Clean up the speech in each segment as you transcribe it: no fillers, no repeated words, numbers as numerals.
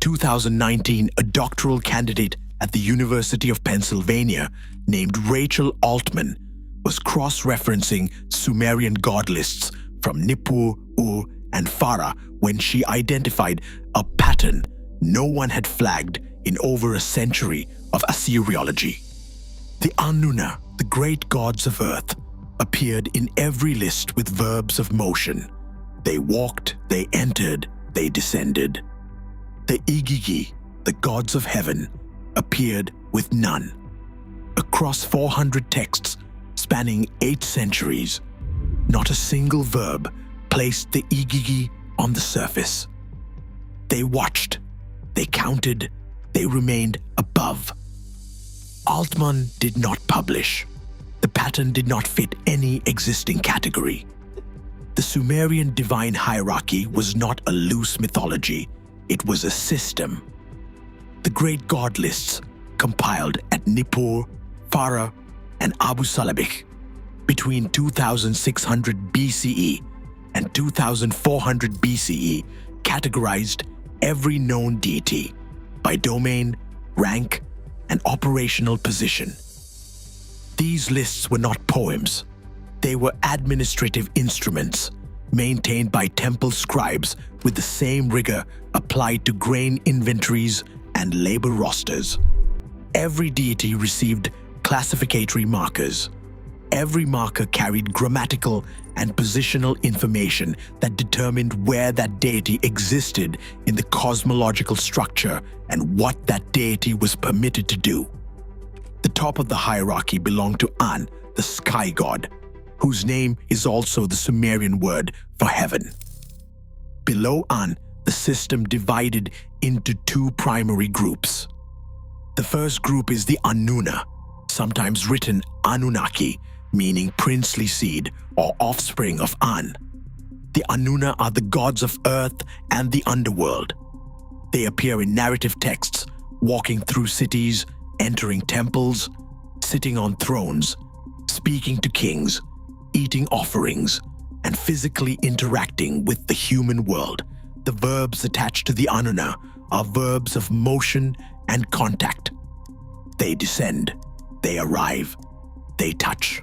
2019, a doctoral candidate at the University of Pennsylvania named Rachel Altmann was cross-referencing Sumerian god lists from Nippur, Ur, and Fara when she identified a pattern no one had flagged in over a century of Assyriology. The Anunna, the great gods of earth, appeared in every list with verbs of motion. They walked, they entered, they descended. The Igigi, the gods of heaven, appeared with none. Across 400 texts spanning 8 centuries, not a single verb placed the Igigi on the surface. They watched, they counted, they remained above. Altmann did not publish. The pattern did not fit any existing category. The Sumerian divine hierarchy was not a loose mythology, it was a system. The great god lists, compiled at Nippur, Fara, and Abu Salabik between 2600 BCE and 2400 BCE, categorized every known deity by domain, rank, and operational position. These lists were not poems. They were administrative instruments maintained by temple scribes with the same rigor applied to grain inventories and labor rosters. Every deity received classificatory markers. Every marker carried grammatical and positional information that determined where that deity existed in the cosmological structure and what that deity was permitted to do. The top of the hierarchy belonged to An, the sky god, whose name is also the Sumerian word for heaven. Below An, the system divided into 2 primary groups. The first group is the Anunna, sometimes written Anunnaki, meaning princely seed or offspring of An. The Anunna are the gods of earth and the underworld. They appear in narrative texts, walking through cities, entering temples, sitting on thrones, speaking to kings, eating offerings, and physically interacting with the human world. The verbs attached to the Anunna are verbs of motion and contact. They descend, they arrive, they touch.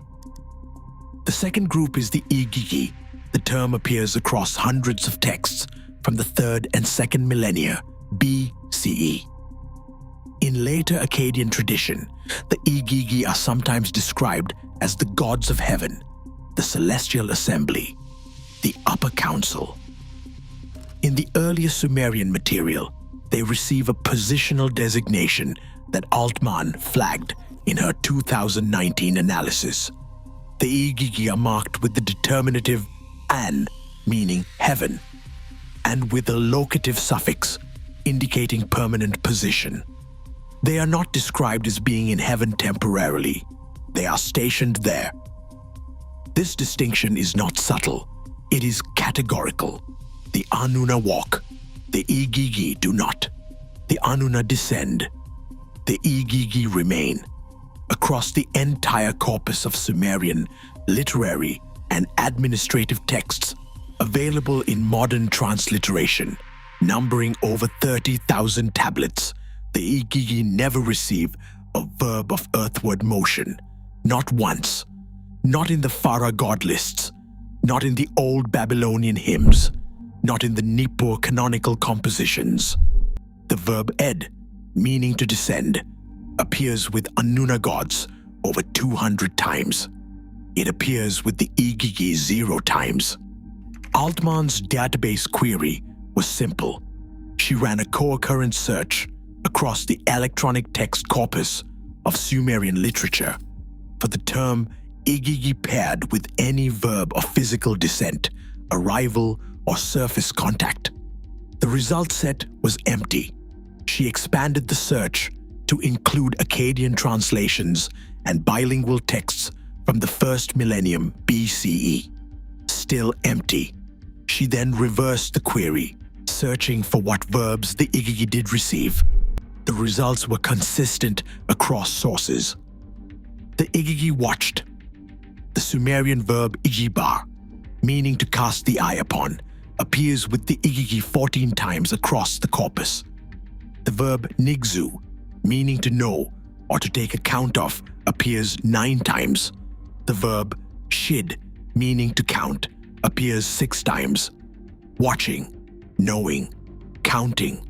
The second group is the Igigi. The term appears across hundreds of texts from the 3rd and 2nd millennia BCE. In later Akkadian tradition, the Igigi are sometimes described as the gods of heaven, the celestial assembly, the upper council. In the earlier Sumerian material, they receive a positional designation that Altmann flagged in her 2019 analysis. The Igigi are marked with the determinative An, meaning heaven, and with a locative suffix indicating permanent position. They are not described as being in heaven temporarily. They are stationed there. This distinction is not subtle. It is categorical. The Anunna walk. The Igigi do not. The Anunna descend. The Igigi remain. Across the entire corpus of Sumerian literary and administrative texts available in modern transliteration, numbering over 30,000 tablets, the Igigi never receive a verb of earthward motion. Not once. Not in the Fara god lists. Not in the Old Babylonian hymns. Not in the Nippur canonical compositions. The verb ed, meaning to descend, appears with Anunna gods over 200 times. It appears with the Igigi 0 times. Altmann's database query was simple. She ran a co-occurrence search across the electronic text corpus of Sumerian literature for the term Igigi paired with any verb of physical descent, arrival, or surface contact. The result set was empty. She expanded the search to include Akkadian translations and bilingual texts from the 1st millennium BCE. Still empty. She then reversed the query, searching for what verbs the Igigi did receive. The results were consistent across sources. The Igigi watched. The Sumerian verb igibar, meaning to cast the eye upon, appears with the Igigi 14 times across the corpus. verb nigzu, meaning to know or to take account of, appears 9 times. The verb shid, meaning to count, appears 6 times. Watching, knowing, counting,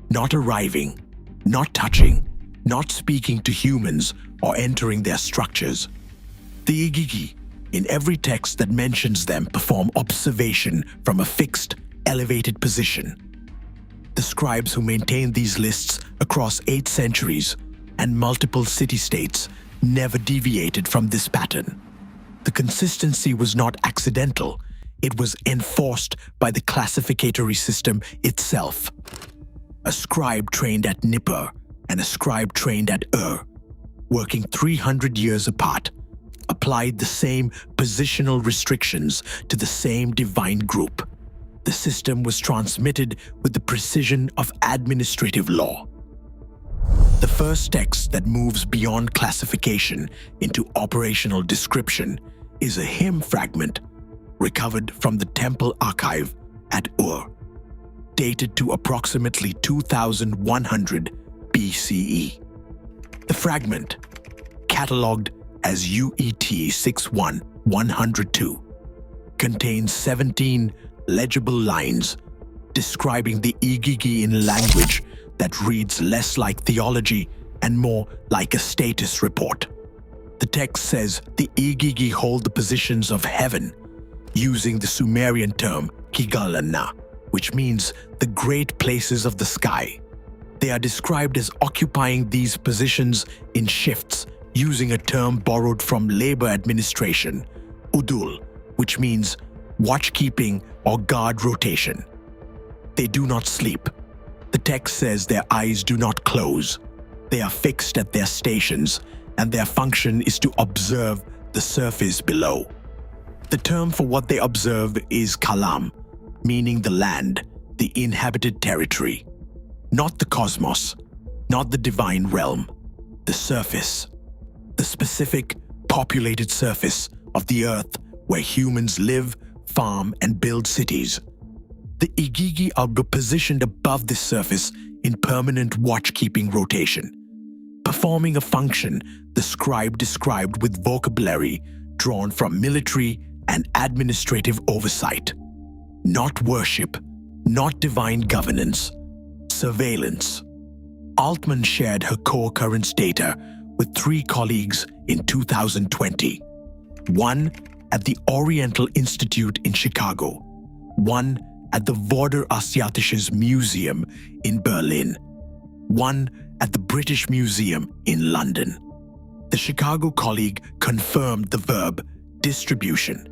not arriving, not touching, not speaking to humans or entering their structures. The Igigi, in every text that mentions them, perform observation from a fixed, elevated position. The scribes who maintained these lists across 8 centuries and multiple city-states never deviated from this pattern. The consistency was not accidental, it was enforced by the classificatory system itself. A scribe trained at Nippur and a scribe trained at working 300 years apart, applied the same positional restrictions to the same divine group. The system was transmitted with the precision of administrative law. The first text that moves beyond classification into operational description is a hymn fragment recovered from the temple archive at Ur, dated to approximately 2100 BCE. The fragment, catalogued as UET 61102, contains 17 legible lines describing the Igigi in language that reads less like theology and more like a status report. The text says the Igigi hold the positions of heaven using the Sumerian term Kigalana, which means the great places of the sky. They are described as occupying these positions in shifts using a term borrowed from labor administration, udul, which means watchkeeping or guard rotation. They do not sleep. The text says their eyes do not close. They are fixed at their stations, and their function is to observe the surface below. The term for what they observe is kalam, meaning the land, the inhabited territory. Not the cosmos, not the divine realm, the surface. The specific, populated surface of the earth where humans live, farm, and build cities. The Igigi are positioned above this surface in permanent watchkeeping rotation, performing a function the scribe described with vocabulary drawn from military and administrative oversight. Not worship, not divine governance, surveillance. Altmann shared her co-occurrence data with 3 colleagues in 2020. One at the Oriental Institute in Chicago, one at the Vorderasiatisches Museum in Berlin, one at the British Museum in London. The Chicago colleague confirmed the verb distribution,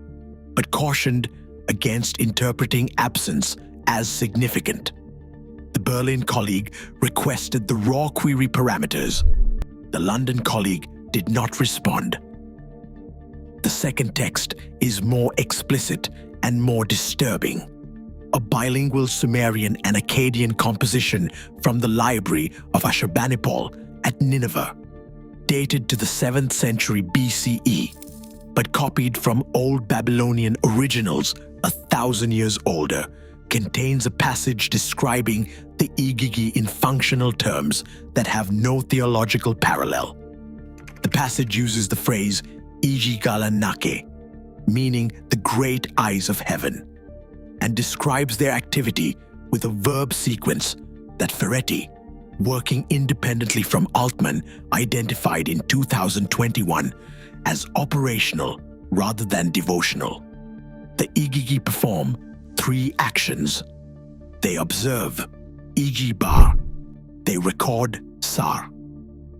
but cautioned against interpreting absence as significant. The Berlin colleague requested the raw query parameters. The London colleague did not respond. The second text is more explicit and more disturbing. A bilingual Sumerian and Akkadian composition from the library of Ashurbanipal at Nineveh, dated to the 7th century BCE, but copied from Old Babylonian originals 1,000 years older, contains a passage describing the Igigi in functional terms that have no theological parallel. The passage uses the phrase Ijigalanake, meaning the great eyes of heaven, and describes their activity with a verb sequence that Ferretti, working independently from Altmann, identified in 2021 as operational rather than devotional. The Igigi perform 3 actions. They observe, Ijibar. They record, Sar.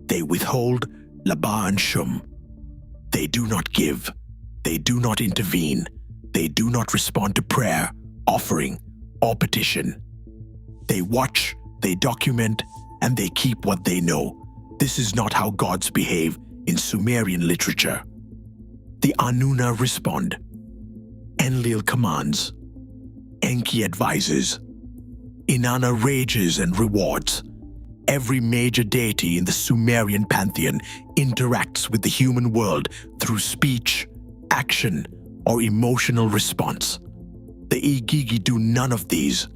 They withhold, Laba and Shum. They do not give. They do not intervene. They do not respond to prayer, offering, or petition. They watch, they document, and they keep what they know. This is not how gods behave in Sumerian literature. The Anunna respond. Enlil commands. Enki advises. Inanna rages and rewards. Every major deity in the Sumerian pantheon interacts with the human world through speech, action, or emotional response. The Igigi do none of these.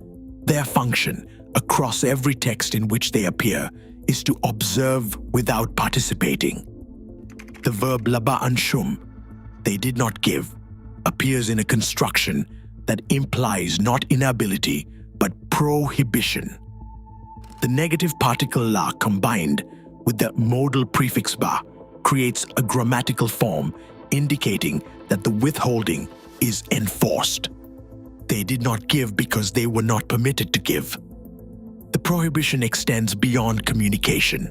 Their function, across every text in which they appear is to observe without participating. The verb laba anshum, they did not give, appears in a construction that implies not inability but prohibition. The negative particle la combined with the modal prefix ba creates a grammatical form indicating that the withholding is enforced. They did not give because they were not permitted to give. The prohibition extends beyond communication.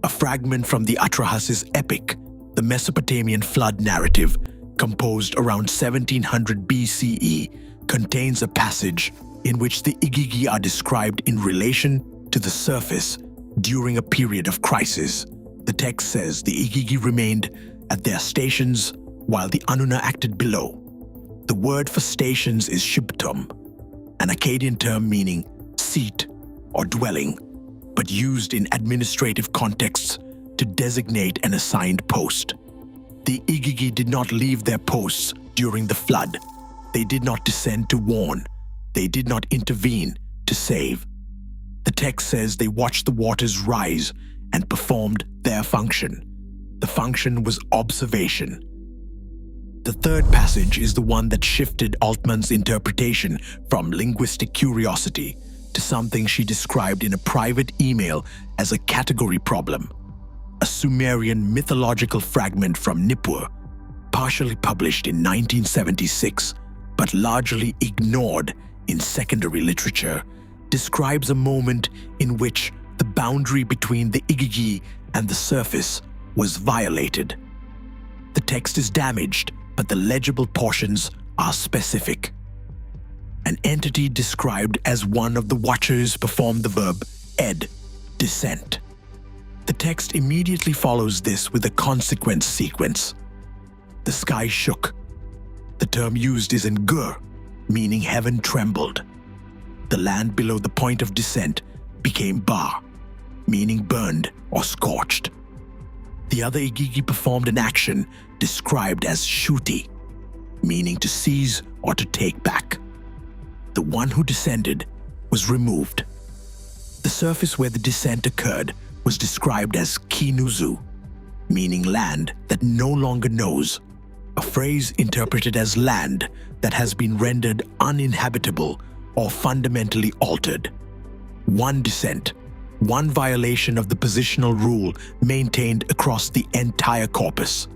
A fragment from the Atrahasis epic, the Mesopotamian flood narrative, composed around 1700 BCE, contains a passage in which the Igigi are described in relation to the surface during a period of crisis. The text says the Igigi remained at their stations while the Anunna acted below. The word for stations is shibtum, an Akkadian term meaning seat or dwelling, but used in administrative contexts to designate an assigned post. The Igigi did not leave their posts during the flood. They did not descend to warn. They did not intervene to save. The text says they watched the waters rise and performed their function. The function was observation. The third passage is the one that shifted Altmann's interpretation from linguistic curiosity to something she described in a private email as a category problem. A Sumerian mythological fragment from Nippur, partially published in 1976 but largely ignored in secondary literature, describes a moment in which the boundary between the Igigi and the surface was violated. The text is damaged, but the legible portions are specific. An entity described as one of the watchers performed the verb ed, descent. The text immediately follows this with a consequence sequence. The sky shook. The term used is in gur, meaning heaven trembled. The land below the point of descent became bar, meaning burned or scorched. The other Igigi performed an action described as shuti, meaning to seize or to take back. The one who descended was removed. The surface where the descent occurred was described as kinuzu, meaning land that no longer knows, a phrase interpreted as land that has been rendered uninhabitable or fundamentally altered. One descent, one violation of the positional rule maintained across the entire corpus,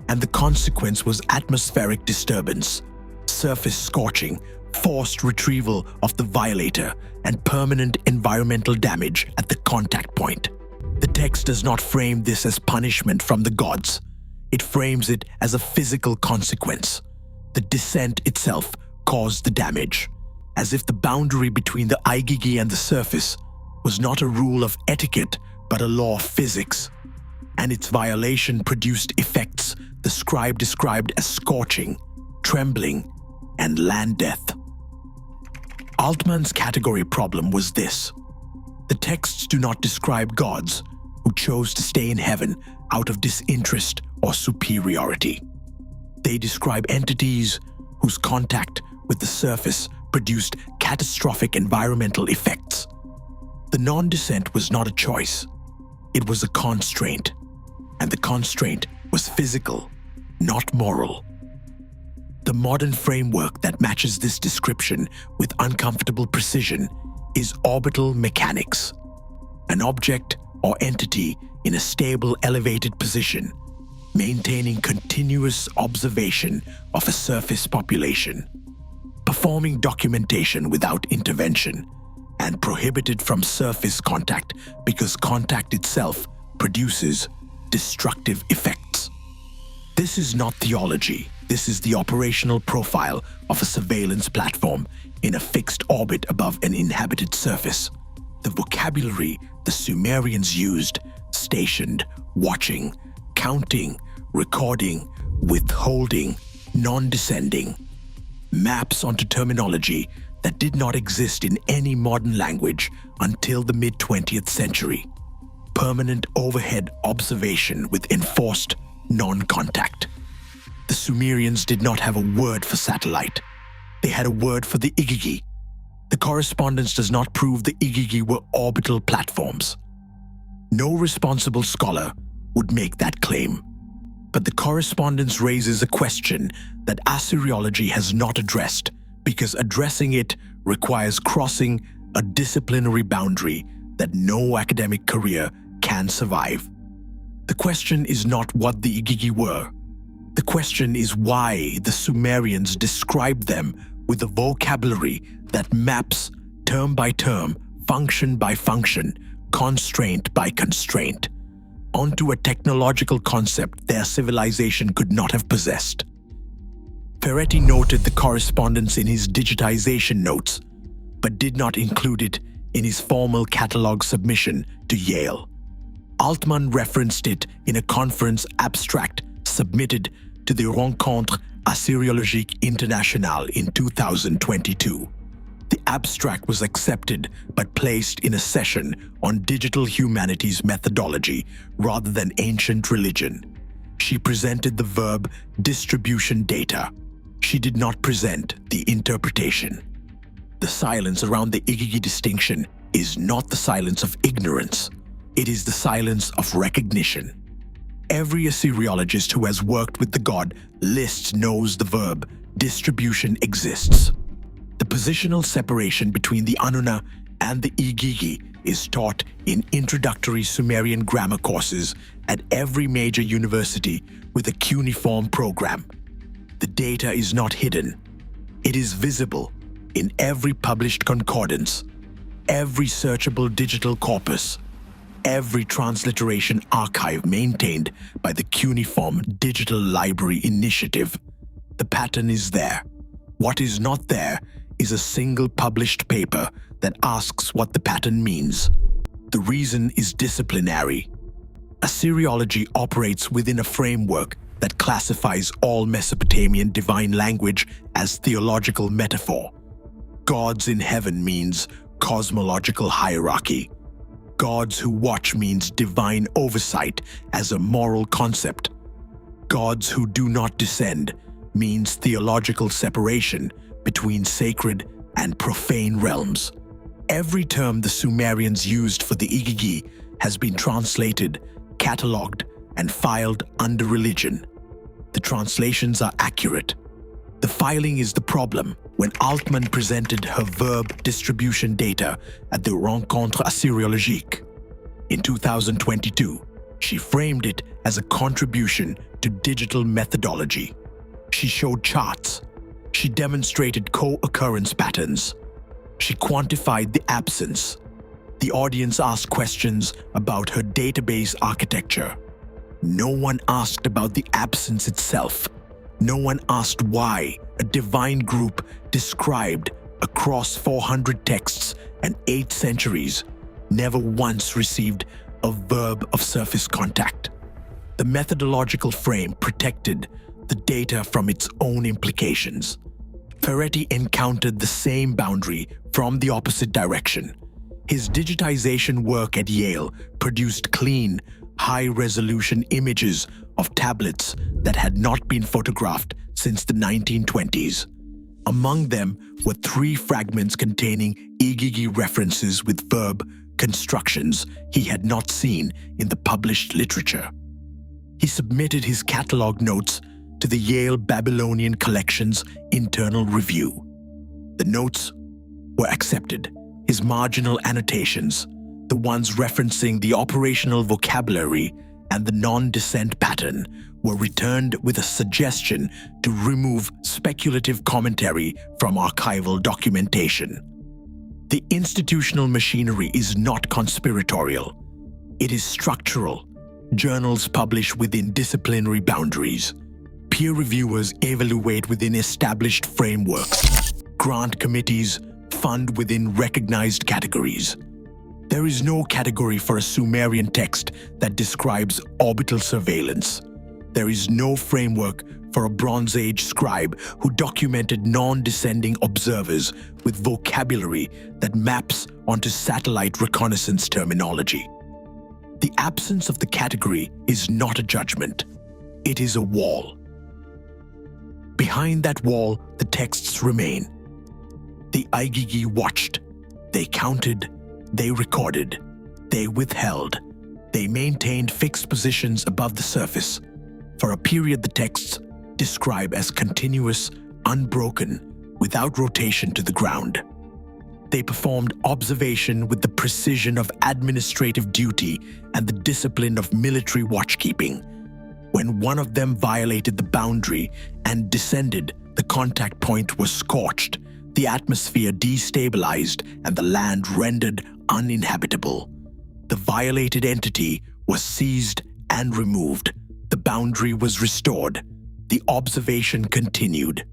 and the consequence was atmospheric disturbance, surface scorching, forced retrieval of the violator, and permanent environmental damage at the contact point. The text does not frame this as punishment from the gods. It frames it as a physical consequence. The descent itself caused the damage, as if the boundary between the Igigi and the surface was not a rule of etiquette but a law of physics, and its violation produced effects the scribe described as scorching, trembling, and land death. Altmann's category problem was this: the texts do not describe gods who chose to stay in heaven out of disinterest or superiority. They describe entities whose contact with the surface produced catastrophic environmental effects. The non-descent was not a choice. It was a constraint, and the constraint was physical, not moral. The modern framework that matches this description with uncomfortable precision is orbital mechanics. An object or entity in a stable, elevated position, maintaining continuous observation of a surface population, performing documentation without intervention, and prohibited from surface contact because contact itself produces destructive effects. This is not theology. This is the operational profile of a surveillance platform in a fixed orbit above an inhabited surface. The vocabulary the Sumerians used, stationed, watching, counting, recording, withholding, non-descending, maps onto terminology that did not exist in any modern language until the mid-20th century. Permanent overhead observation with enforced non-contact. The Sumerians did not have a word for satellite. They had a word for the Igigi. The correspondence does not prove the Igigi were orbital platforms. No responsible scholar would make that claim. But the correspondence raises a question that Assyriology has not addressed, because addressing it requires crossing a disciplinary boundary that no academic career can survive. The question is not what the Igigi were. The question is why the Sumerians described them with a vocabulary that maps term by term, function by function, constraint by constraint, onto a technological concept their civilization could not have possessed. Ferretti noted the correspondence in his digitization notes, but did not include it in his formal catalog submission to Yale. Altmann referenced it in a conference abstract submitted to the Rencontre Assyriologique Internationale in 2022. The abstract was accepted but placed in a session on digital humanities methodology rather than ancient religion. She presented the verb distribution data. She did not present the interpretation. The silence around the Igigi distinction is not the silence of ignorance. It is the silence of recognition. Every Assyriologist who has worked with the god lists knows the verb distribution exists. The positional separation between the Anunna and the Igigi is taught in introductory Sumerian grammar courses at every major university with a cuneiform program. The data is not hidden. It is visible in every published concordance, every searchable digital corpus, every transliteration archive maintained by the Cuneiform Digital Library Initiative. The pattern is there. What is not there is a single published paper that asks what the pattern means. The reason is disciplinary. Assyriology operates within a framework that classifies all Mesopotamian divine language as theological metaphor. Gods in heaven means cosmological hierarchy. Gods who watch means divine oversight as a moral concept. Gods who do not descend means theological separation between sacred and profane realms. Every term the Sumerians used for the Igigi has been translated, catalogued, and filed under religion. The translations are accurate. The filing is the problem. When Altmann presented her verb distribution data at the Rencontre Assyriologique in 2022, she framed it as a contribution to digital methodology. She showed charts. She demonstrated co-occurrence patterns. She quantified the absence. The audience asked questions about her database architecture. No one asked about the absence itself. No one asked why a divine group described across 400 texts and 8 centuries never once received a verb of surface contact. The methodological frame protected the data from its own implications. Ferretti encountered the same boundary from the opposite direction. His digitization work at Yale produced clean, high-resolution images of tablets that had not been photographed since the 1920s. Among them were 3 fragments containing Igigi references with verb constructions he had not seen in the published literature. He submitted his catalog notes to the Yale Babylonian Collection's internal review. The notes were accepted. His marginal annotations, the ones referencing the operational vocabulary and the non-descent pattern, were returned with a suggestion to remove speculative commentary from archival documentation. The institutional machinery is not conspiratorial. It is structural. Journals publish within disciplinary boundaries. Peer reviewers evaluate within established frameworks. Grant committees fund within recognized categories. There is no category for a Sumerian text that describes orbital surveillance. There is no framework for a Bronze Age scribe who documented non-descending observers with vocabulary that maps onto satellite reconnaissance terminology. The absence of the category is not a judgment. It is a wall. Behind that wall, the texts remain. The Igigi watched. They counted. They recorded. They withheld. They maintained fixed positions above the surface. For a period the texts describe as continuous, unbroken, without rotation to the ground. They performed observation with the precision of administrative duty and the discipline of military watchkeeping. When one of them violated the boundary and descended, the contact point was scorched, the atmosphere destabilized, and the land rendered uninhabitable. The violated entity was seized and removed. The boundary was restored. The observation continued.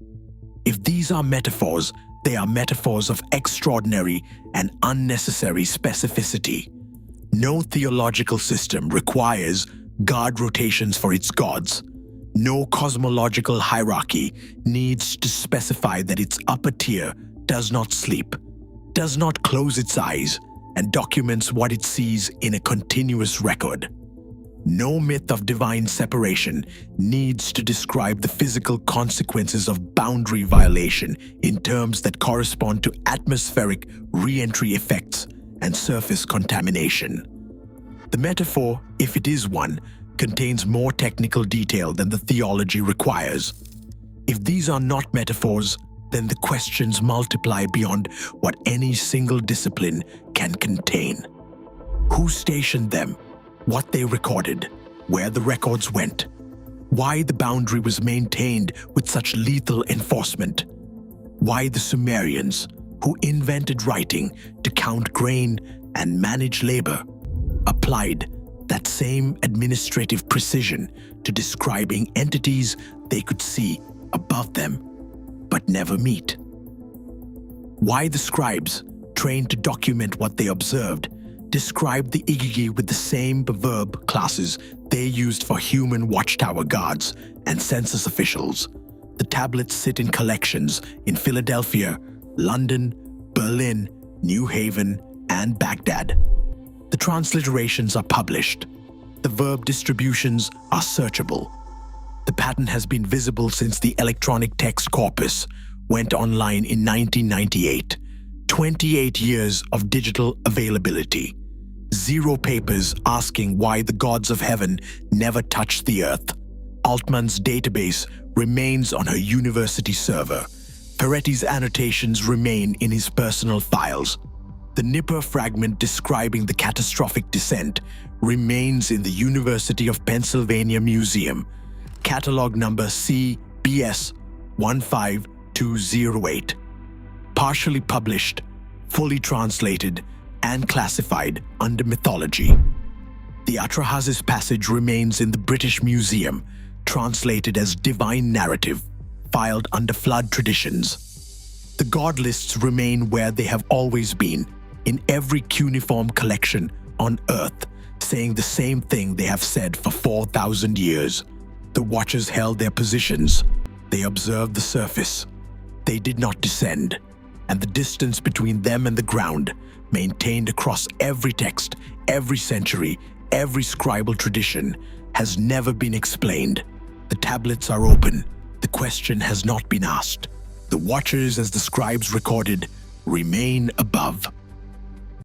If these are metaphors, they are metaphors of extraordinary and unnecessary specificity. No theological system requires guard rotations for its gods. No cosmological hierarchy needs to specify that its upper tier does not sleep, does not close its eyes, and documents what it sees in a continuous record. No myth of divine separation needs to describe the physical consequences of boundary violation in terms that correspond to atmospheric re-entry effects and surface contamination. The metaphor, if it is one, contains more technical detail than the theology requires. If these are not metaphors, then the questions multiply beyond what any single discipline can contain. Who stationed them? What they recorded, where the records went, why the boundary was maintained with such lethal enforcement, why the Sumerians, who invented writing to count grain and manage labor, applied that same administrative precision to describing entities they could see above them but never meet. Why the scribes, trained to document what they observed, described the Igigi with the same verb classes they used for human watchtower guards and census officials. The tablets sit in collections in Philadelphia, London, Berlin, New Haven, and Baghdad. The transliterations are published. The verb distributions are searchable. The pattern has been visible since the electronic text corpus went online in 1998. 28 years of digital availability. 0 papers asking why the gods of heaven never touched the earth. Altmann's database remains on her university server. Peretti's annotations remain in his personal files. The Nippur fragment describing the catastrophic descent remains in the University of Pennsylvania Museum. Catalog number CBS 15208. Partially published, fully translated, and classified under mythology. The Atrahasis passage remains in the British Museum, translated as divine narrative, filed under flood traditions. The god lists remain where they have always been, in every cuneiform collection on Earth, saying the same thing they have said for 4,000 years. The watchers held their positions. They observed the surface. They did not descend, and the distance between them and the ground, maintained across every text, every century, every scribal tradition, has never been explained. The tablets are open. The question has not been asked. The watchers, as the scribes recorded, remain above.